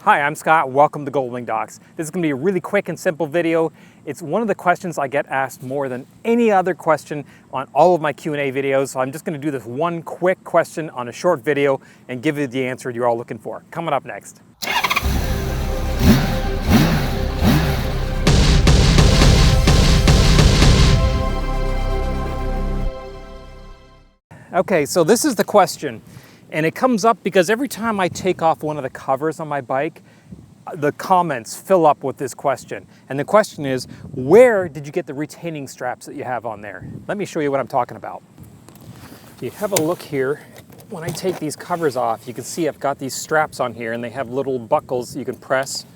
Hi, I'm Scott. Welcome to Goldwing Docs. This is going to be a really quick and simple video. It's one of the questions I get asked more than any other question on all of my Q&A videos. So I'm just going to do this one quick question on a short video and give you the answer you're all looking for. Coming up next. Okay, so this is the question. And it comes up because every time I take off one of the covers on my bike, the comments fill up with this question. And the question is, where did you get the retaining straps that you have on there? Let me show you what I'm talking about. If you have a look here, when I take these covers off, you can see I've got these straps on here and they have little buckles you can press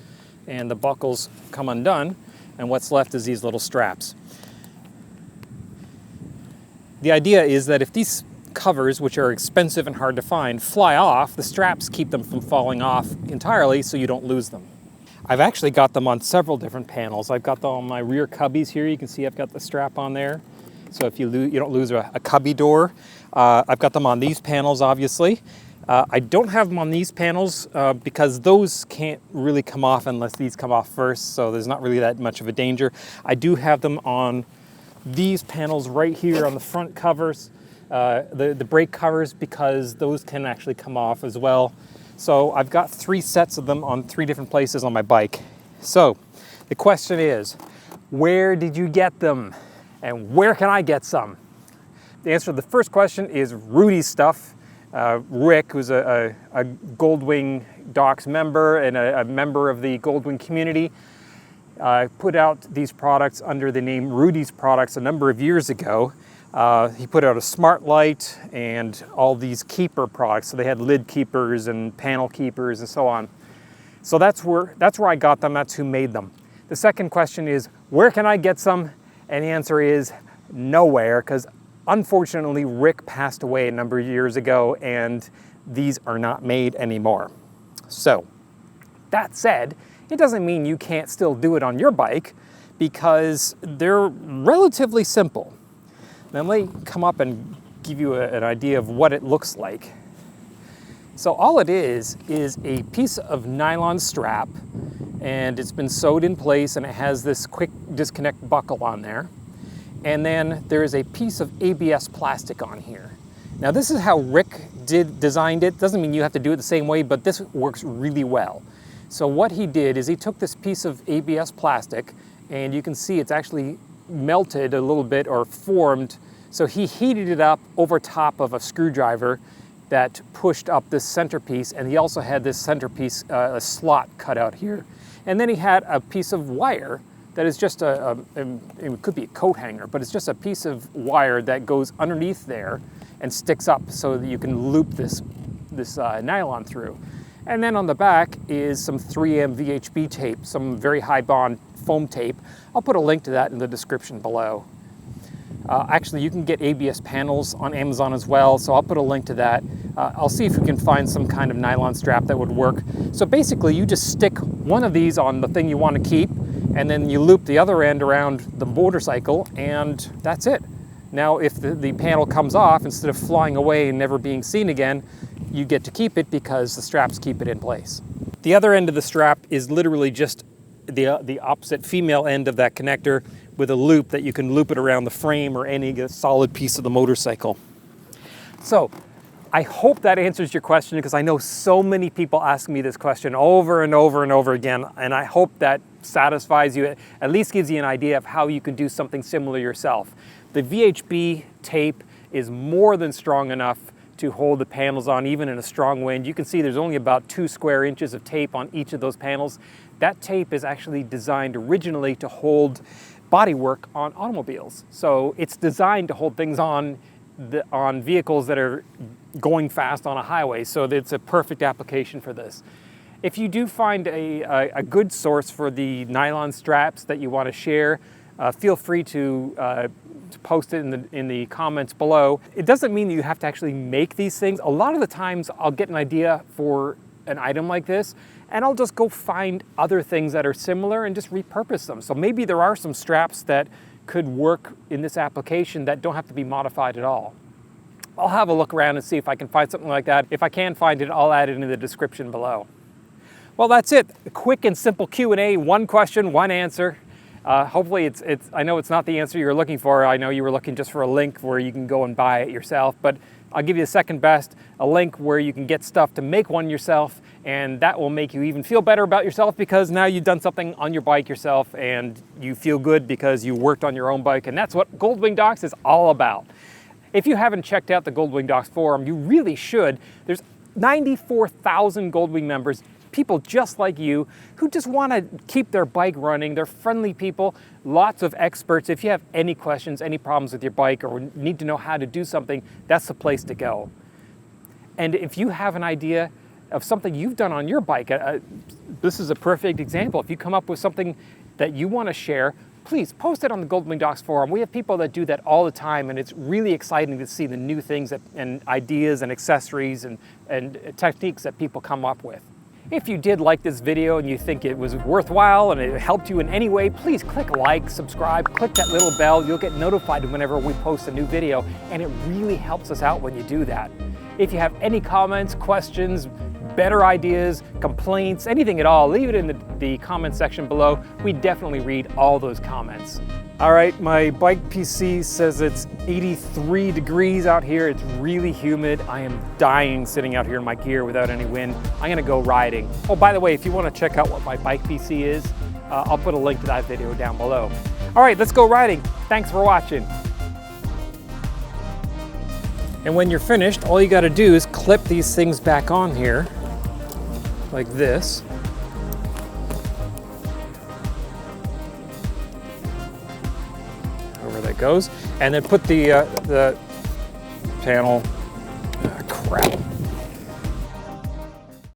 and the buckles come undone. And what's left is these little straps. The idea is that if these covers, which are expensive and hard to find, fly off, the straps keep them from falling off entirely so you don't lose them. I've actually got them on several different panels. I've got them on my rear cubbies here. You can see I've got the strap on there. So if you don't lose a cubby door. I've got them on these panels, obviously. I don't have them on these panels because those can't really come off unless these come off first, so there's not really that much of a danger. I do have them on these panels right here on the front covers. The brake covers, because those can actually come off as well. So I've got 3 sets of them on 3 different places on my bike. So the question is, where did you get them? And where can I get some? The answer to the first question is Rudy's stuff. Rick, who's a Goldwing Docs member and a member of the Goldwing community, put out these products under the name Rudy's Products a number of years ago. He put out a smart light and all these keeper products. So they had lid keepers and panel keepers and so on. So that's where I got them. That's who made them. The second question is, where can I get some? And the answer is nowhere, because unfortunately Rick passed away a number of years ago and these are not made anymore. So that said, it doesn't mean you can't still do it on your bike, because they're relatively simple. Now let me come up and give you an idea of what it looks like. So all it is a piece of nylon strap, and it's been sewed in place, and it has this quick disconnect buckle on there. And then there is a piece of ABS plastic on here. Now this is how Rick designed it. Doesn't mean you have to do it the same way, but this works really well. So what he did is he took this piece of ABS plastic, and you can see it's actually melted a little bit or formed. So he heated it up over top of a screwdriver that pushed up this centerpiece, and he also had this centerpiece a slot cut out here. And then he had a piece of wire that is just it could be a coat hanger, but it's just a piece of wire that goes underneath there and sticks up so that you can loop this nylon through. And then on the back is some 3M VHB tape, some very high bond foam tape. I'll put a link to that in the description below. Actually, you can get ABS panels on Amazon as well, so I'll put a link to that. I'll see if we can find some kind of nylon strap that would work. So basically, you just stick one of these on the thing you want to keep, and then you loop the other end around the motorcycle, and that's it. Now, if the panel comes off, instead of flying away and never being seen again, you get to keep it because the straps keep it in place. The other end of the strap is literally just the opposite female end of that connector with a loop that you can loop it around the frame or any solid piece of the motorcycle. So I hope that answers your question, because I know so many people ask me this question over and over and over again, and I hope that satisfies you, at least gives you an idea of how you can do something similar yourself. The VHB tape is more than strong enough to hold the panels on, even in a strong wind. You can see there's only about 2 square inches of tape on each of those panels. That tape is actually designed originally to hold bodywork on automobiles. So it's designed to hold things on vehicles that are going fast on a highway. So it's a perfect application for this. If you do find a good source for the nylon straps that you want to share, feel free to post it in the comments below. It doesn't mean that you have to actually make these things. A lot of the times I'll get an idea for an item like this, and I'll just go find other things that are similar and just repurpose them. So maybe there are some straps that could work in this application that don't have to be modified at all. I'll have a look around and see if I can find something like that. If I can find it, I'll add it in the description below. Well, that's it. A quick and simple Q&A, one question, one answer. Hopefully I know it's not the answer you're looking for. I know you were looking just for a link where you can go and buy it yourself, but I'll give you the second best, a link where you can get stuff to make one yourself, and that will make you even feel better about yourself because now you've done something on your bike yourself and you feel good because you worked on your own bike, and that's what Goldwing Docs is all about. If you haven't checked out the Goldwing Docs forum, you really should. There's 94,000 Goldwing members, people just like you who just want to keep their bike running. They're friendly people, lots of experts. If you have any questions, any problems with your bike, or need to know how to do something, that's the place to go. And if you have an idea of something you've done on your bike, this is a perfect example. If you come up with something that you want to share, please post it on the Goldwing Docs forum. We have people that do that all the time, and it's really exciting to see the new things and ideas and accessories and techniques that people come up with. If you did like this video and you think it was worthwhile and it helped you in any way, please click like, subscribe, click that little bell. You'll get notified whenever we post a new video, and it really helps us out when you do that. If you have any comments, questions, better ideas, complaints, anything at all, leave it in the comment section below. We definitely read all those comments. All right, my bike PC says it's 83 degrees out here. It's really humid. I am dying sitting out here in my gear without any wind. I'm gonna go riding. Oh, by the way, if you wanna check out what my bike PC is, I'll put a link to that video down below. All right, let's go riding. Thanks for watching. And when you're finished, all you gotta do is clip these things back on here, like this. Over that goes, and then put the panel, crap.